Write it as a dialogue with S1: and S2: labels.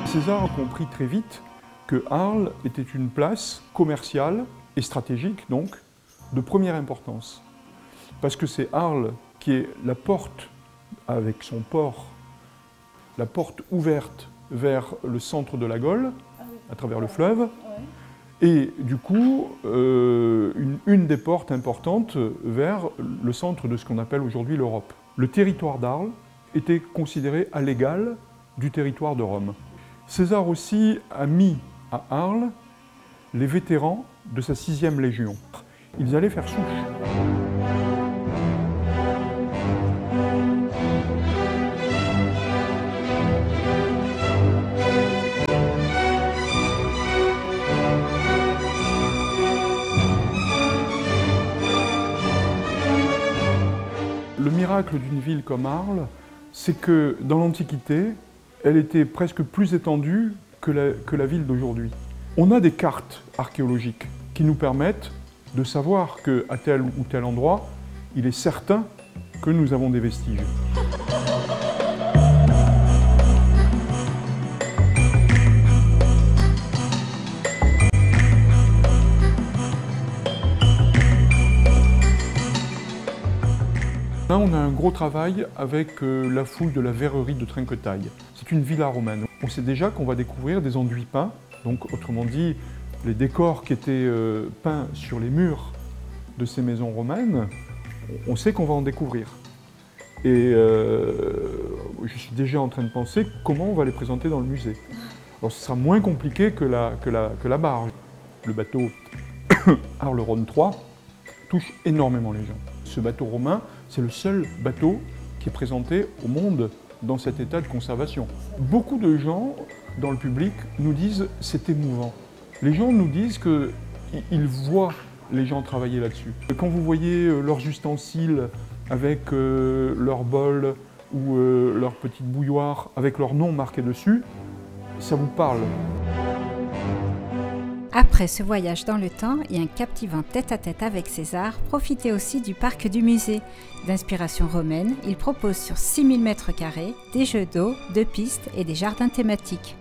S1: César a compris très vite que Arles était une place commerciale et stratégique, donc, de première importance. Parce que c'est Arles qui est la porte, avec son port, la porte ouverte vers le centre de la Gaule, à travers le fleuve, et du coup, une des portes importantes vers le centre de ce qu'on appelle aujourd'hui l'Europe. Le territoire d'Arles était considéré à l'égal du territoire de Rome. César aussi a mis à Arles les vétérans de sa 6e Légion. Ils allaient faire souche. Le miracle d'une ville comme Arles, c'est que dans l'Antiquité, elle était presque plus étendue que la ville d'aujourd'hui. On a des cartes archéologiques qui nous permettent de savoir qu'à tel ou tel endroit, il est certain que nous avons des vestiges. Là, on a un gros travail avec la fouille de la verrerie de Trinquetaille. C'est une villa romaine. On sait déjà qu'on va découvrir des enduits peints, donc autrement dit, les décors qui étaient peints sur les murs de ces maisons romaines, on sait qu'on va en découvrir. Et je suis déjà en train de penser comment on va les présenter dans le musée. Alors ce sera moins compliqué que la barge. Le bateau Arles-Rhône 3 touche énormément les gens. Ce bateau romain, c'est le seul bateau qui est présenté au monde dans cet état de conservation. Beaucoup de gens dans le public nous disent « c'est émouvant ». Les gens nous disent qu'ils voient les gens travailler là-dessus. Quand vous voyez leurs ustensiles avec leur bol ou leur petite bouilloire avec leur nom marqué dessus, ça vous parle.
S2: Après ce voyage dans le temps et un captivant tête-à-tête avec César, profitez aussi du parc du musée. D'inspiration romaine, il propose sur 6000 m² des jeux d'eau, de pistes et des jardins thématiques.